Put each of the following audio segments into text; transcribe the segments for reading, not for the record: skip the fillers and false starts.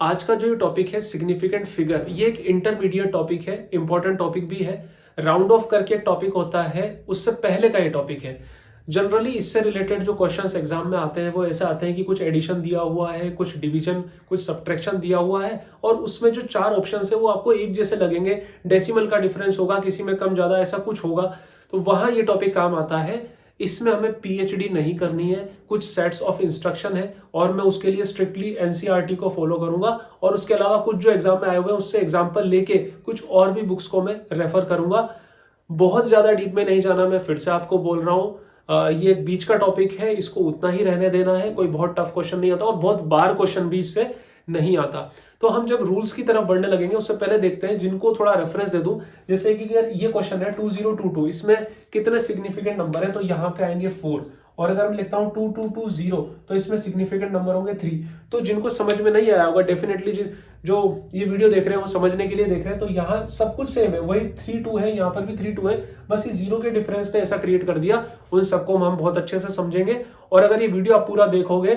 आज का जो टॉपिक है सिग्निफिकेंट फिगर, ये एक इंटरमीडिएट टॉपिक है, इंपॉर्टेंट टॉपिक भी है। राउंड ऑफ करके एक टॉपिक होता है, उससे पहले का ये टॉपिक है। जनरली इससे रिलेटेड जो क्वेश्चंस एग्जाम में आते हैं वो ऐसे आते हैं कि कुछ एडिशन दिया हुआ है, कुछ डिवीजन, कुछ सब्ट्रैक्शन दिया हुआ है और उसमें जो चार ऑप्शन है वो आपको एक जैसे लगेंगे, डेसिमल का डिफरेंस होगा, किसी में कम ज्यादा ऐसा कुछ होगा, तो वहां ये टॉपिक काम आता है। इसमें हमें पीएचडी नहीं करनी है, कुछ सेट्स ऑफ इंस्ट्रक्शन है और मैं उसके लिए स्ट्रिक्टली एनसीईआरटी को फॉलो करूंगा और उसके अलावा कुछ जो एग्जाम में आए हुए हैं उससे एग्जाम्पल लेके कुछ और भी बुक्स को मैं रेफर करूंगा। बहुत ज्यादा डीप में नहीं जाना, मैं फिर से आपको बोल रहा हूं। ये एक बीच का टॉपिक है, इसको उतना ही रहने देना है, कोई बहुत टफ क्वेश्चन नहीं आता और बहुत बार क्वेश्चन भी इससे नहीं आता। तो हम जब रूल्स की तरफ बढ़ने लगेंगे उससे पहले देखते हैं जिनको थोड़ा रेफरेंस दे दूं। जैसे कि अगर ये क्वेश्चन है 2022, इसमें कितने सिग्निफिकेंट नंबर है, तो यहाँ पे आएंगे 4। और अगर मैं लिखता हूँ 2220 तो इसमें सिग्निफिकेंट नंबर होंगे 3। तो जिनको समझ में नहीं आया होगा, डेफिनेटली जो ये वीडियो देख रहे हैं वो समझने के लिए देख रहे हैं, तो यहाँ सब कुछ सेम है, वही 3-2 है, यहाँ पर भी 3-2 है, बस ये जीरो के डिफरेंस ने ऐसा क्रिएट कर दिया। उन सबको हम बहुत अच्छे से समझेंगे और अगर ये वीडियो आप पूरा देखोगे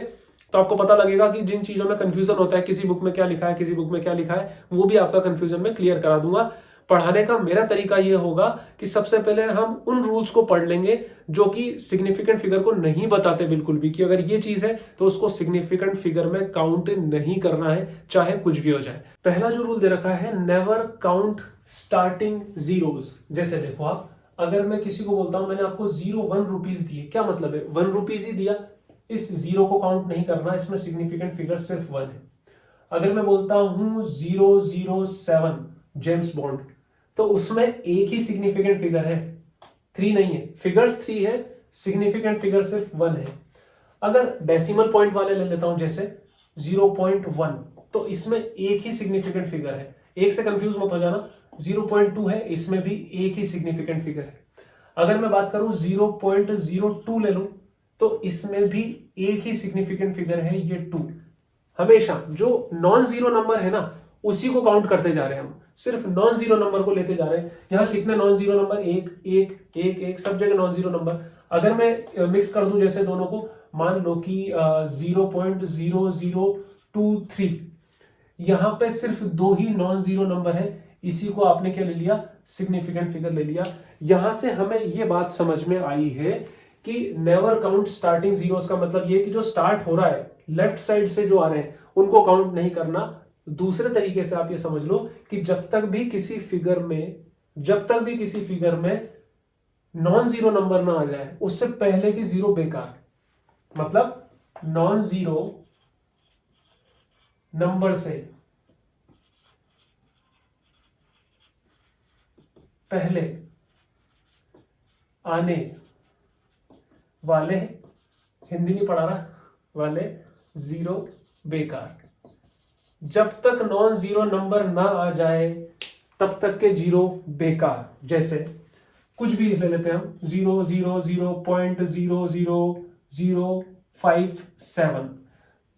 तो आपको पता लगेगा कि जिन चीजों में कंफ्यूजन होता है, किसी बुक में क्या लिखा है, किसी बुक में क्या लिखा है, वो भी आपका कंफ्यूजन में क्लियर करा दूंगा। पढ़ाने का मेरा तरीका ये होगा कि सबसे पहले हम उन रूल्स को पढ़ लेंगे जो कि सिग्निफिकेंट फिगर को नहीं बताते बिल्कुल भी, कि अगर ये चीज है तो उसको सिग्निफिकेंट फिगर में काउंट नहीं करना है, चाहे कुछ भी हो जाए। पहला जो रूल दे रखा है, नेवर काउंट स्टार्टिंग जीरोस। जैसे देखो आप, अगर मैं किसी को बोलता हूं मैंने आपको 1 रुपीज दिए, क्या मतलब है, 1 रुपीज ही दिया, इस जीरो को काउंट नहीं करना, इसमें सिग्निफिकेंट फिगर सिर्फ 1 है। अगर मैं बोलता हूं 007 जेम्स बॉन्ड, तो उसमें एक ही सिग्निफिकेंट फिगर है, 3 नहीं है, फिगर्स 3 है, सिग्निफिकेंट फिगर सिर्फ 1 है। अगर डेसिमल पॉइंट वाले ले लेता हूं जैसे 0.1, तो इसमें एक ही सिग्निफिकेंट फिगर है, एक से कंफ्यूज मत हो जाना। 0.2 है, इसमें भी एक ही सिग्निफिकेंट फिगर है। अगर मैं बात करूं 0.02 ले लूं, तो इसमें भी एक ही सिग्निफिकेंट फिगर है, ये 2। हमेशा जो नॉन जीरो नंबर है ना, उसी को काउंट करते जा रहे हैं हम, सिर्फ नॉन जीरो नंबर को लेते जा रहे हैं। यहां कितने नॉन जीरो नंबर, एक एक एक एक, सब जगह नॉन जीरो नंबर। अगर मैं मिक्स कर दूं जैसे दोनों को, मान लो कि 0.0023, यहां पे सिर्फ 2 ही नॉन जीरो नंबर है, इसी को आपने क्या ले लिया, सिग्निफिकेंट फिगर ले लिया। यहां से हमें यह बात समझ में आई है कि नेवर काउंट स्टार्टिंग जीरोस का मतलब ये कि जो स्टार्ट हो रहा है लेफ्ट साइड से जो आ रहे हैं उनको काउंट नहीं करना। दूसरे तरीके से आप ये समझ लो कि जब तक भी किसी फिगर में नॉन जीरो नंबर ना आ जाए, उससे पहले की जीरो बेकार। मतलब नॉन जीरो नंबर से पहले आने वाले, हिंदी नहीं पढ़ा रहा, वाले जीरो बेकार। जब तक नॉन जीरो नंबर ना आ जाए तब तक के जीरो बेकार। जैसे कुछ भी ले लेते हैं हम, 0.0000057,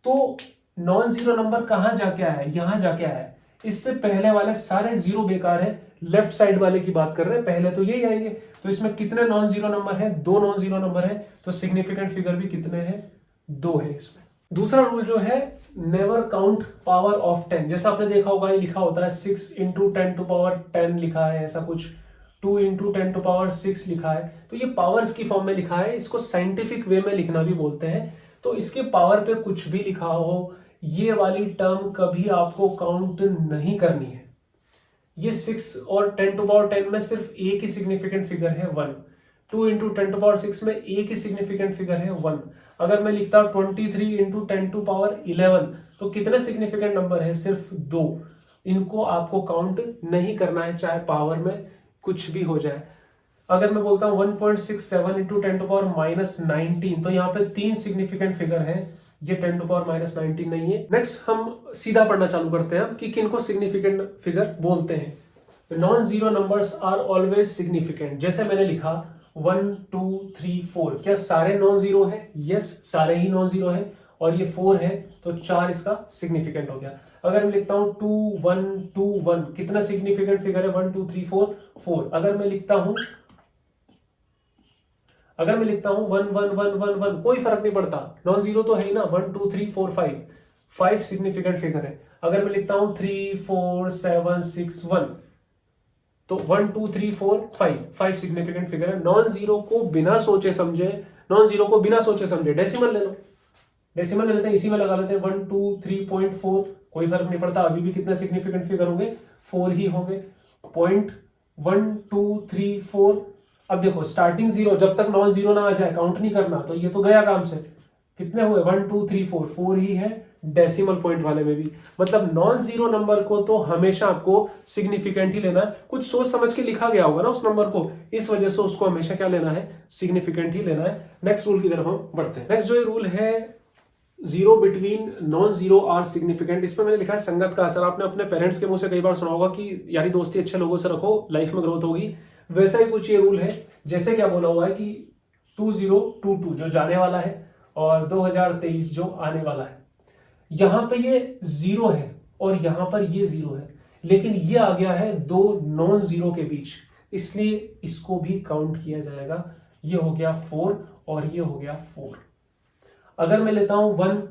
तो नॉन जीरो नंबर कहां जाके आया है, यहां जाके आया है। इससे पहले वाले सारे जीरो बेकार है, लेफ्ट साइड वाले की बात कर रहे हैं, पहले तो यही आएंगे। तो इसमें कितने नॉन जीरो नंबर है, 2 नॉन जीरो नंबर है, तो सिग्निफिकेंट फिगर भी कितने हैं, 2 है इसमें। दूसरा रूल जो है, नेवर काउंट पावर ऑफ 10। जैसा आपने देखा होगा, ये लिखा होता है 6 इंटू 10 लिखा है, ऐसा कुछ 2 इंटू 10 लिखा है, तो ये पावर्स की फॉर्म में लिखा है, इसको साइंटिफिक वे में लिखना भी बोलते हैं। तो इसके पावर पे कुछ भी लिखा हो, ये वाली टर्म कभी आपको काउंट नहीं करनी है। ये 6 और 10 में सिर्फ एक ही सिग्निफिकेंट फिगर है, 1। 2 इंटू 10 में एक ही सिग्निफिकेंट फिगर है, 1। अगर मैं लिखता हूं 23 इंटू 10 तो कितने सिग्निफिकेंट नंबर है, सिर्फ 2। इनको आपको काउंट नहीं करना है, चाहे पावर में कुछ भी हो जाए। अगर मैं बोलता हूं 1.67 इंटू 10 तो यहाँ पे 3 सिग्निफिकेंट फिगर है, ये 10 नहीं है। नेक्स्ट हम सीधा पढ़ना चालू करते हैं कि किनको सिग्निफिकेंट फिगर बोलते हैं। Non zero numbers are always significant. जैसे मैंने लिखा 1 2 3 4, क्या सारे नॉन जीरो है, यस सारे ही नॉन जीरो है, और ये 4 है, तो 4 इसका सिग्निफिकेंट हो गया। अगर मैं लिखता हूं 2 1 2 1, कितना सिग्निफिकेंट फिगर है, 1 2 3 4 4। अगर मैं लिखता हूं 1 1 1 1 1, कोई फर्क नहीं पड़ता, नॉन जीरो तो है ही ना, 1 2 3 4 5 सिग्निफिकेंट फिगर है। अगर मैं लिखता हूं 3 4 7 6 1, तो 1 2 3 4 5 सिग्निफिकेंट फिगर है। नॉन जीरो को बिना सोचे समझे डेसिमल ले लो, डेसिमल ले लेते हैं, इसी में लगा लेते हैं 1 2 3.4, कोई फर्क नहीं पड़ता, अभी भी कितने सिग्निफिकेंट फिगर होंगे, 4 ही होंगे। पॉइंट 1 2 3 4। अब देखो स्टार्टिंग जीरो, जब तक नॉन जीरो ना आ जाए काउंट नहीं करना, तो ये तो गया काम से। कितने हुए 1 2 3 4, 4 ही है डेसिमल पॉइंट वाले में भी। मतलब नॉन जीरो नंबर को तो हमेशा आपको सिग्निफिकेंट ही लेना है। कुछ सोच समझ के लिखा गया होगा ना उस नंबर को, इस वजह से उसको हमेशा क्या लेना है, सिग्निफिकेंट ही लेना है। नेक्स्ट रूल की तरफ हम बढ़ते हैं। नेक्स्ट जो ये रूल है, zero between non zero are significant, इसमें मैंने लिखा है संगत का असर। आपने अपने पेरेंट्स के मुंह से कई बार सुना होगा कि यारी दोस्ती अच्छे लोगों से रखो, लाइफ में ग्रोथ होगी। वैसा ही कुछ ये रूल है। जैसे क्या बोला हुआ है कि 2022 जो जाने वाला है और 2023 जो आने वाला है, यहां पे ये जीरो है और यहां पर ये जीरो है, लेकिन ये आ गया है दो नॉन जीरो के बीच, इसलिए इसको भी काउंट किया जाएगा। ये हो गया 4 और ये हो गया 4। अगर मैं लेता हूं 1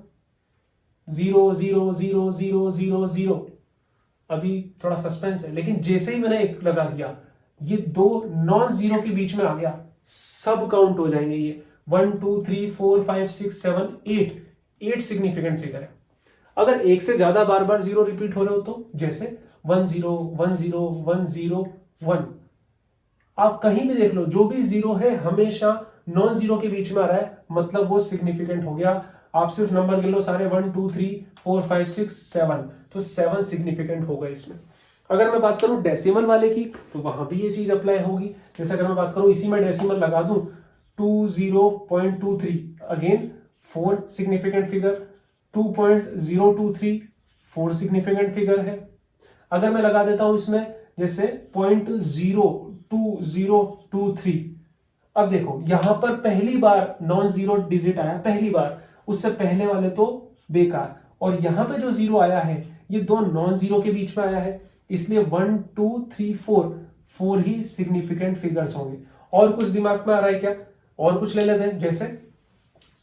0 0 0 0 0 0, अभी थोड़ा सस्पेंस है, लेकिन जैसे ही मैंने एक लगा दिया, ये दो नॉन जीरो के बीच में आ गया, सब काउंट हो जाएंगे। ये 1 2 3 4 5 6 7 8 सिग्निफिकेंट फिगर है। अगर एक से ज्यादा बार बार जीरो रिपीट हो रहे हो, तो जैसे 1 0 1 0 1 0 1, आप कहीं भी देख लो, जो भी जीरो है हमेशा नॉन जीरो के बीच में आ रहा है, मतलब वो सिग्निफिकेंट हो गया। आप सिर्फ नंबर गिन लो सारे, 1 2 3 4 5 6 7, तो 7 सिग्निफिकेंट हो गए इसमें। अगर मैं बात करूं डेसिमल वाले की, तो वहां भी ये चीज अप्लाई होगी। जैसे अगर मैं बात करूं, इसी में डेसिमल लगा दूं 20.23, again 4 significant figure, 2.023 4 significant figure है। अगर मैं लगा देता हूं इसमें जैसे 0.02023, अब देखो यहां पर पहली बार नॉन जीरो डिजिट आया, पहली बार, उससे पहले वाले तो बेकार, और यहां पे जो जीरो आया है ये दो नॉन जीरो के बीच में आया है, इसलिए 1 2 3 4 ही सिग्निफिकेंट फिगर्स होंगे। और कुछ दिमाग में आ रहा है क्या? और कुछ ले लेते हैं, जैसे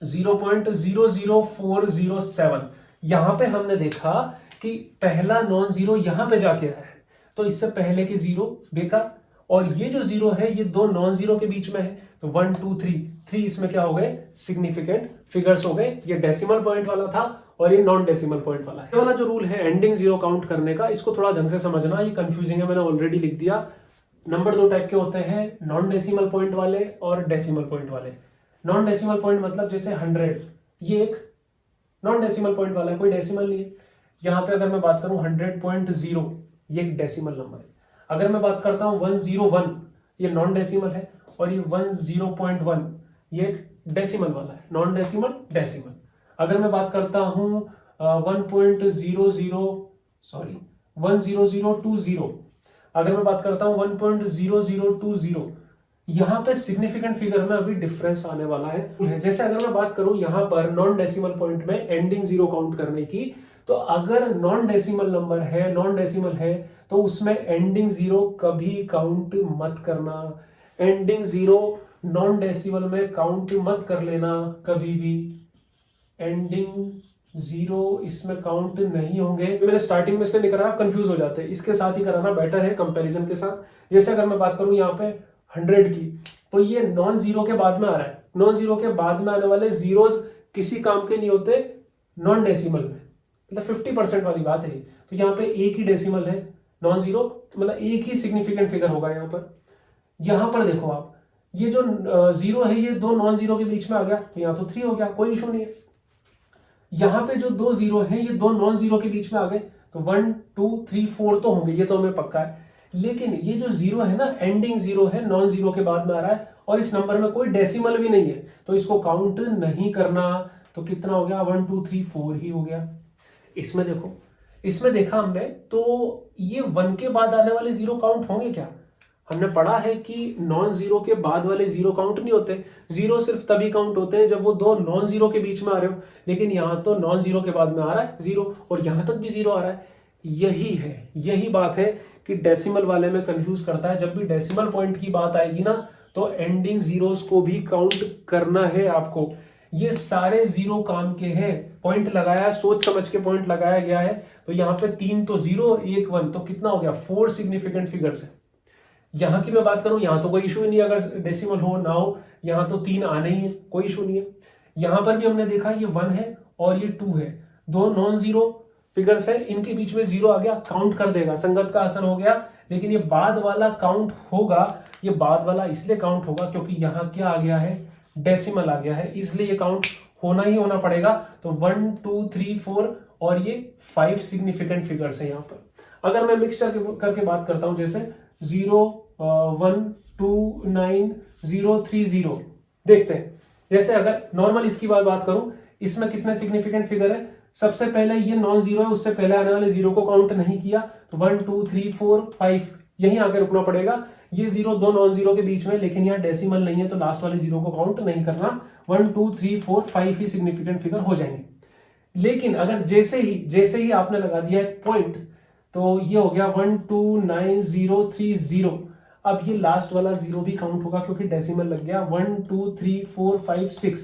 0.00407, यहां पे हमने देखा कि पहला नॉन जीरो यहां पे जाके आया है, तो इससे पहले के जीरो बेकार, और ये जो जीरो है ये दो नॉन जीरो के बीच में है, तो 1 2 3 इसमें क्या हो गए, सिग्निफिकेंट फिगर्स हो गए। ये डेसिमल पॉइंट वाला था और ये नॉन डेसिमल पॉइंट वाला है। ये वाला जो रूल है एंडिंग जीरो काउंट करने का, इसको थोड़ा ढंग से समझना, ये कंफ्यूजिंग है, मैंने ऑलरेडी लिख दिया। नंबर दो टाइप के होते हैं, नॉन डेसिमल पॉइंट वाले और डेसिमल पॉइंट वाले। नॉन डेसिमल पॉइंट मतलब जैसे 100, ये एक नॉन डेसिमल पॉइंट वाला है, कोई डेसिमल नहीं है। यहां पे अगर मैं बात करूं 100.0, ये एक डेसिमल नंबर है। अगर मैं बात करता हूं 101, ये नॉन डेसिमल है, और ये 10.1 ये एक डेसिमल वाला है, नॉन डेसिमल डेसिमल। अगर मैं बात करता हूं 1.0020, अगर मैं बात करता हूं 1.0020, यहां पे सिग्निफिकेंट फिगर में अभी डिफरेंस आने वाला है। जैसे अगर मैं बात करूं यहां पर नॉन डेसिमल पॉइंट में एंडिंग जीरो काउंट करने की, तो अगर नॉन डेसिमल नंबर है, नॉन डेसिमल है, तो उसमें एंडिंग जीरो कभी काउंट मत करना। एंडिंग जीरो नॉन डेसिमल में काउंट मत कर लेना कभी भी, एंडिंग जीरो इसमें काउंट नहीं होंगे। मैंने स्टार्टिंग में इसलिए नहीं करा, कंफ्यूज हो जाते हैं, इसके साथ ही कराना बेटर है कंपैरिजन के साथ। जैसे अगर मैं बात करूं यहाँ पे 100 की, तो ये नॉन जीरो के बाद में आ रहा है, नॉन जीरो के बाद में आने वाले जीरोस किसी काम के नहीं होते नॉन डेसिमल में, मतलब 50% वाली बात है। तो यहाँ पे एक ही डेसिमल है नॉन जीरो, मतलब एक ही सिग्निफिकेंट फिगर होगा यहाँ पर। यहां पर देखो आप, ये जो जीरो है ये दो नॉन जीरो के बीच में आ गया, तो यहाँ तो 3 हो गया, कोई इशू नहीं है। यहां पे जो दो जीरो है ये दो नॉन जीरो के बीच में आ गए, तो 1 2 3 4 तो होंगे, ये तो हमें पक्का है। लेकिन ये जो जीरो है ना, एंडिंग जीरो है, नॉन जीरो के बाद में आ रहा है, और इस नंबर में कोई डेसिमल भी नहीं है, तो इसको काउंट नहीं करना। तो कितना हो गया, 1 2 3 4 ही हो गया। इसमें देखो, इसमें देखा हमने, तो ये 1 के बाद आने वाले जीरो काउंट होंगे क्या? हमने पढ़ा है कि नॉन जीरो के बाद वाले जीरो काउंट नहीं होते, जीरो सिर्फ तभी काउंट होते हैं जब वो दो नॉन जीरो के बीच में आ रहे हो। लेकिन यहां तो नॉन जीरो के बाद में आ रहा है जीरो, और यहां तक भी जीरो आ रहा है। यही बात है कि डेसिमल वाले में कंफ्यूज करता है। जब भी डेसिमल पॉइंट की बात आएगी ना, तो एंडिंग जीरोस को भी काउंट करना है आपको। ये सारे जीरो काम के हैं, पॉइंट लगाया, सोच समझ के पॉइंट लगाया गया है, तो यहाँ पे 3 तो 0 1 1, तो कितना हो गया 4 सिग्निफिकेंट फिगर्स है। यहाँ की मैं बात करूं, यहाँ तो कोई इशू ही नहीं, अगर डेसिमल हो ना हो, यहाँ तो 3 आने ही है, कोई इशू नहीं है। यहाँ पर भी हमने देखा ये 1 है और ये 2 है, दो नॉन जीरो फिगर्स है, इनके बीच में 0 आ गया, काउंट कर देगा, संगत का असर हो गया। लेकिन ये बाद वाला काउंट होगा, ये बाद वाला इसलिए काउंट होगा क्योंकि यहाँ क्या आ गया है, डेसिमल आ गया है, इसलिए ये काउंट होना ही होना पड़ेगा। तो 1 2 3 4 और ये 5 सिग्निफिकेंट फिगर्स है यहाँ पर। अगर मैं मिक्स करके बात करता हूं, जैसे 0 1 2 9 0 3 0, देखते हैं। जैसे अगर नॉर्मल इसकी बात करूं, इसमें कितने सिग्निफिकेंट फिगर है, सबसे पहले ये नॉन जीरो है, उससे पहले आने वाले जीरो को काउंट नहीं किया, तो 1 2 3 4 5 यहीं आके रुकना पड़ेगा। ये जीरो दो नॉन जीरो के बीच में, लेकिन यहाँ डेसिमल नहीं है तो लास्ट वाले जीरो को काउंट नहीं करना, 1 2 3 4 5 ही सिग्निफिकेंट फिगर हो जाएंगे। लेकिन अगर जैसे ही आपने लगा दिया एक पॉइंट, तो ये हो गया 1 2 9 0 3 0। अब ये लास्ट वाला जीरो भी काउंट होगा क्योंकि डेसिमल लग गया, 1 2 3 4 5 6,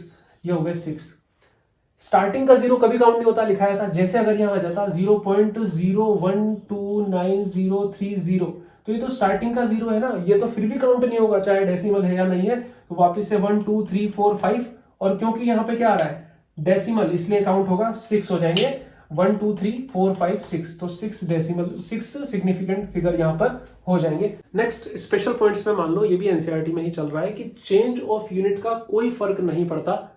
ये हो गए 6। स्टार्टिंग का जीरो कभी काउंट नहीं होता, लिखाया था, जैसे अगर यहां आ जाता 0.0129030, तो ये तो स्टार्टिंग का जीरो है ना, ये तो फिर भी काउंट नहीं होगा चाहे डेसिमल है या नहीं है। तो वापस से 1 2 3 4 5, और क्योंकि यहाँ पे क्या आ रहा है डेसिमल, इसलिए काउंट होगा 6 हो जाएंगे, 1 2 3 4 5 6, तो 6 डेसिमल 6 सिग्निफिकेंट फिगर यहाँ पर हो जाएंगे। नेक्स्ट स्पेशल पॉइंट्स में मान लो, ये भी एनसीईआरटी में ही चल रहा है कि चेंज ऑफ यूनिट का कोई फर्क नहीं पड़ता,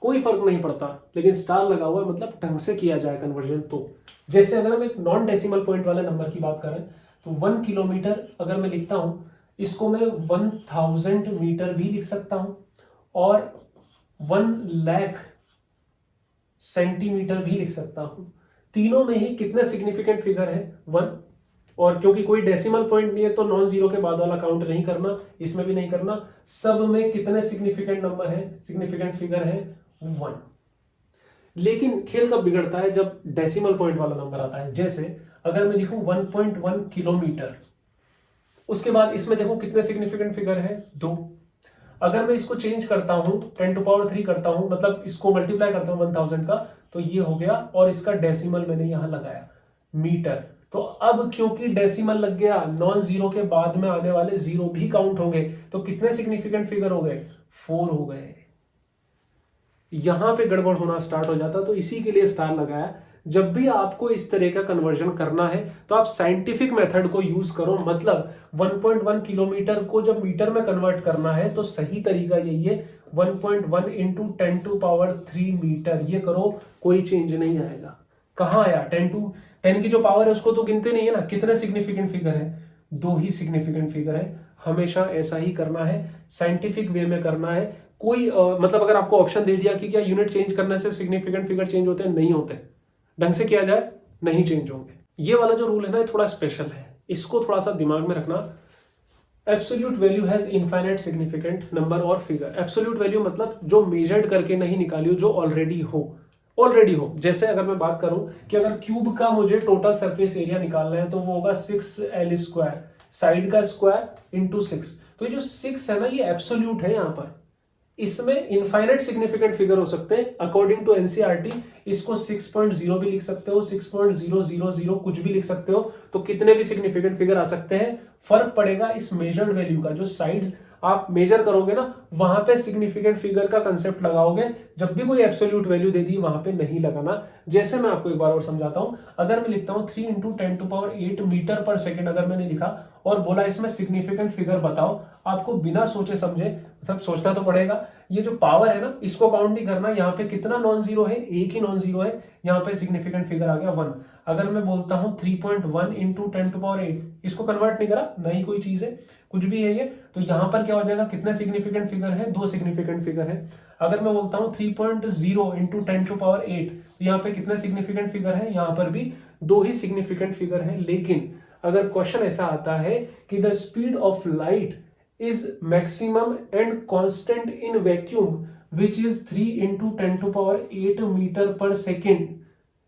कोई फर्क नहीं पड़ता, लेकिन स्टार लगा हुआ है, मतलब ढंग से किया जाए कन्वर्जन। तो जैसे अगर हम एक नॉन डेसिमल पॉइंट वाले नंबर की बात करें, तो 1 किलोमीटर अगर मैं लिखता हूं, इसको मैं 1000 मीटर भी लिख सकता हूं और 1 लाख सेंटीमीटर भी लिख सकता हूं। तीनों में ही कितने सिग्निफिकेंट फिगर है 1, और क्योंकि कोई डेसिमल पॉइंट नहीं है तो नॉन जीरो के बाद वाला काउंट नहीं करना, इसमें भी नहीं करना। सब में कितने सिग्निफिकेंट नंबर है, सिग्निफिकेंट फिगर है 1। लेकिन खेल कब बिगड़ता है, जब डेसिमल पॉइंट वाला नंबर आता है। जैसे अगर मैं लिखूं 1.1 किलोमीटर, उसके बाद इसमें देखो कितने सिग्निफिकेंट फिगर है 2। अगर मैं इसको चेंज करता हूं 10⁻³ करता हूं, मतलब इसको मल्टीप्लाई करता हूं 1000 का, तो ये हो गया, और इसका डेसिमल मैंने यहां लगाया मीटर। तो अब क्योंकि डेसिमल लग गया, नॉन जीरो के बाद में आने वाले जीरो भी काउंट होंगे, तो कितने सिग्निफिकेंट फिगर हो गए 4 हो गए। यहां पे गड़बड़ होना स्टार्ट हो जाता, तो इसी के लिए स्टार लगाया। जब भी आपको इस तरह का कन्वर्जन करना है तो आप साइंटिफिक मेथड को यूज करो, मतलब 1.1 किलोमीटर को जब मीटर में कन्वर्ट करना है तो सही तरीका यही है, 1.1 इंटू 10⁻³ मीटर, ये करो, कोई चेंज नहीं आएगा। कहां आया 10 की जो पावर है उसको तो गिनते नहीं है ना, कितने सिग्निफिकेंट फिगर है 2 ही सिग्निफिकेंट फिगर है। हमेशा ऐसा ही करना है, साइंटिफिक वे में करना है। कोई मतलब अगर आपको ऑप्शन दे दिया कि क्या यूनिट चेंज करने से सिग्निफिकेंट फिगर चेंज होते हैं, नहीं होते, ढंग से किया जाए नहीं चेंज होंगे। ये वाला जो रूल है ना, ये थोड़ा स्पेशल है, इसको थोड़ा सा दिमाग में रखना। Absolute value has infinite significant number और फिगर। एब्सोल्यूट वैल्यू मतलब जो मेजर्ड करके नहीं निकाली हो, जो ऑलरेडी हो। जैसे अगर मैं बात करूं कि अगर क्यूब का मुझे टोटल सरफेस एरिया निकालना है तो वो होगा 6L², साइड का स्क्वायर इंटू 6। तो ये जो 6 है ना, ये एब्सोल्यूट है। यहां पर इसमें इनफाइनाइट सिग्निफिकेंट फिगर हो सकते हैं अकॉर्डिंग टू एनसीईआरटी। इसको 6.0 भी लिख सकते हो, 6.000 कुछ भी लिख सकते हो, तो कितने भी सिग्निफिकेंट फिगर आ सकते हैं। फर्क पड़ेगा इस मेजर्ड वैल्यू का, जो साइड्स आप मेजर करोगे ना, वहां पे सिग्निफिकेंट फिगर का कंसेप्ट लगाओगे। जब भी कोई एब्सोल्यूट वैल्यू दे दी वहां पे नहीं लगाना। जैसे मैं आपको एक बार और समझाता हूं, अगर मैं लिखता हूं 3 × 10⁸ मीटर पर सेकेंड, अगर मैंने लिखा और बोला इसमें सिग्निफिकेंट फिगर बताओ, आपको बिना सोचे समझे, मतलब सोचना तो पड़ेगा, ये जो पावर है ना, इसको काउंट नहीं करना। यहाँ पे कितना नॉन जीरो है, एक ही नॉन जीरो है, यहाँ पे सिग्निफिकेंट फिगर आ गया 1। अगर मैं बोलता हूं 3.1 × 10⁸, इसको कन्वर्ट नहीं करा, नई कोई चीज है, कुछ भी है ये, तो यहां पर क्या हो जाएगा, कितने सिग्निफिकेंट फिगर है, 2 सिग्निफिकेंट फिगर है। अगर मैं बोलता हूं 3.0 × 10⁸, तो यहाँ पे कितने सिग्निफिकेंट फिगर है, यहाँ पर भी 2 ही सिग्निफिकेंट फिगर है। लेकिन अगर क्वेश्चन ऐसा आता है कि the speed of light is maximum and constant in vacuum which is 3 × 10⁸ metre पर सेकेंड,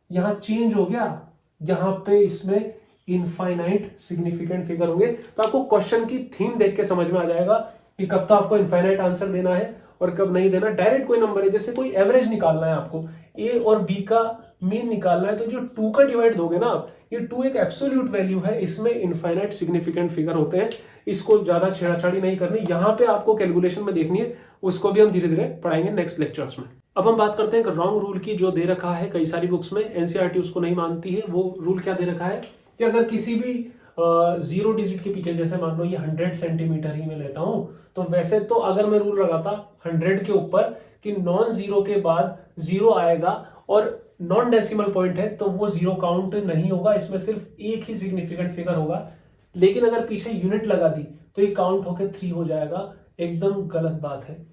यहां चेंज हो गया, जहां पे इसमें इनफाइनाइट सिग्निफिकेंट फिगर होंगे। तो आपको क्वेश्चन की थीम देख के समझ में आ जाएगा कि कब तो आपको इनफाइनाइट आंसर देना है और कब नहीं देना। डायरेक्ट कोई नंबर है, जैसे कोई एवरेज निकालना है आपको, ए और बी का मीन निकालना है तो जो 2 का डिवाइड दोगे ना आप, ये 2 एक एब्सोल्यूट वैल्यू है, इसमें इनफाइनाइट सिग्निफिकेंट फिगर होते हैं, इसको ज्यादा छेड़ाछाड़ी नहीं करनी, यहाँ पे आपको कैलकुलेशन में देखनी है, उसको भी हम धीरे धीरे पढ़ाएंगे नेक्स्ट लेक्चर्स में। अब हम बात करते हैं रॉन्ग रूल की, जो दे रखा है कई सारी बुक्स में, एनसीईआरटी उसको नहीं मानती है। वो रूल क्या दे रखा है कि अगर किसी भी 0 डिजिट के पीछे, जैसे मान लो ये 100 सेंटीमीटर ही मैं लेता हूं, तो वैसे तो अगर मैं रूल लगाता 100 के ऊपर कि नॉन जीरो के बाद 0 आएगा और नॉन डेसिमल पॉइंट है, तो वो 0 काउंट नहीं होगा, इसमें सिर्फ एक ही सिग्निफिकेंट फिगर होगा। लेकिन अगर पीछे यूनिट लगा दी तो ये काउंट होकर 3 हो जाएगा, एकदम गलत बात है।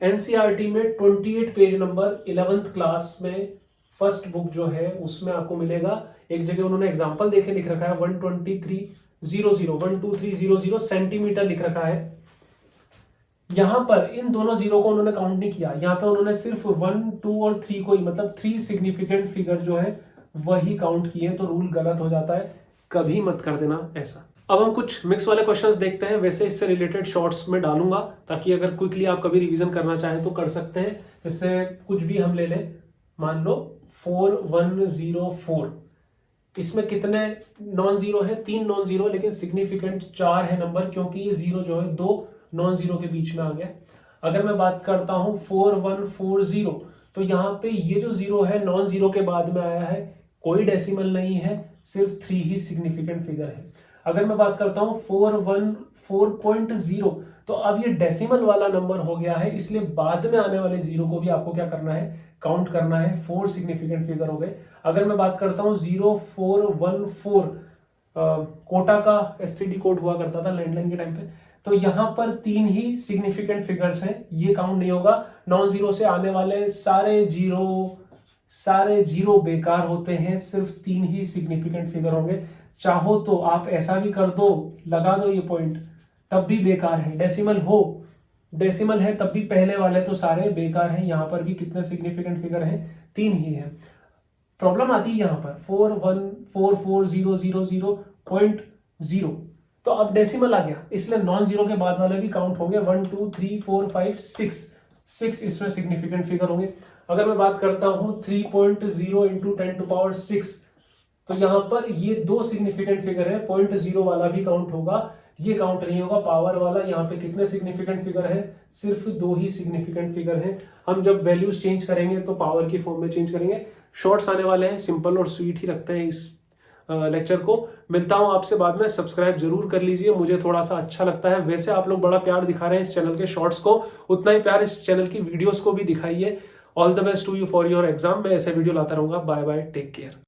एनसीईआरटी में 28 पेज नंबर 11th क्लास में फर्स्ट बुक जो है उसमें आपको मिलेगा, एक जगह उन्होंने एग्जांपल देके लिख रखा है 12300 सेंटीमीटर लिख रखा है। यहां पर इन दोनों जीरो को उन्होंने काउंट नहीं किया, यहां पर उन्होंने सिर्फ 1, 2 और 3 को ही, मतलब 3 सिग्निफिकेंट फिगर जो है वही काउंट किए, तो रूल गलत हो जाता है, कभी मत कर देना ऐसा। अब हम कुछ मिक्स वाले क्वेश्चंस देखते हैं, वैसे इससे रिलेटेड शॉर्ट्स में डालूंगा ताकि अगर क्विकली आप कभी रिवीजन करना चाहें तो कर सकते हैं। जैसे कुछ भी हम ले लें, मान लो 4104, इसमें कितने नॉन जीरो है? 3 नॉन जीरो, लेकिन सिग्निफिकेंट 4 है नंबर, क्योंकि ये जीरो जो है 2 नॉन जीरो के बीच में आ गया। अगर मैं बात करता हूं 4140, तो यहाँ पे ये जो जीरो है नॉन जीरो के बाद में आया है, कोई डेसिमल नहीं है, सिर्फ 3 ही सिग्निफिकेंट फिगर है। अगर मैं बात करता हूं 414.0, तो अब ये डेसिमल वाला नंबर हो गया है, इसलिए बाद में आने वाले जीरो को भी आपको क्या करना है, काउंट करना है, 4 सिग्निफिकेंट फिगर हो गए। अगर मैं बात करता हूं 0414, कोटा का एसटीडी कोड हुआ करता था लैंडलाइन के टाइम पे, तो यहां पर 3 ही सिग्निफिकेंट फिगर्स हैं, ये काउंट नहीं होगा। नॉन जीरो से आने वाले सारे जीरो बेकार होते हैं, सिर्फ 3 ही सिग्निफिकेंट फिगर होंगे। चाहो तो आप ऐसा भी कर दो, लगा दो ये पॉइंट, तब भी बेकार है। डेसिमल है तब भी पहले वाले तो सारे बेकार हैं। यहां पर भी कितने सिग्निफिकेंट फिगर हैं? 3 ही है। प्रॉब्लम आती है यहां पर 414400.0, तो अब डेसिमल आ गया, इसलिए नॉन जीरो के बाद वाले भी काउंट होंगे, 1 2 3 4 5 6 इसमें सिग्निफिकेंट फिगर होंगे। अगर मैं बात करता हूं 3.0 × 10⁶, तो यहां पर ये 2 सिग्निफिकेंट फिगर है, 0.0 वाला भी काउंट होगा, ये काउंट नहीं होगा पावर वाला। यहाँ पे कितने सिग्निफिकेंट फिगर है? सिर्फ 2 ही सिग्निफिकेंट फिगर है। हम जब वैल्यूज चेंज करेंगे तो पावर की फॉर्म में चेंज करेंगे। शॉर्ट्स आने वाले हैं, सिंपल और स्वीट ही रखते हैं इस लेक्चर को। मिलता हूं आपसे बाद में, सब्सक्राइब जरूर कर लीजिए, मुझे थोड़ा सा अच्छा लगता है। वैसे आप लोग बड़ा प्यार दिखा रहे हैं इस चैनल के शॉर्ट्स को, उतना ही प्यार इस चैनल की वीडियोस को भी दिखाइए। All the best to you for your exam. मैं ऐसे वीडियो लाता रहूंगा। Bye bye, take care.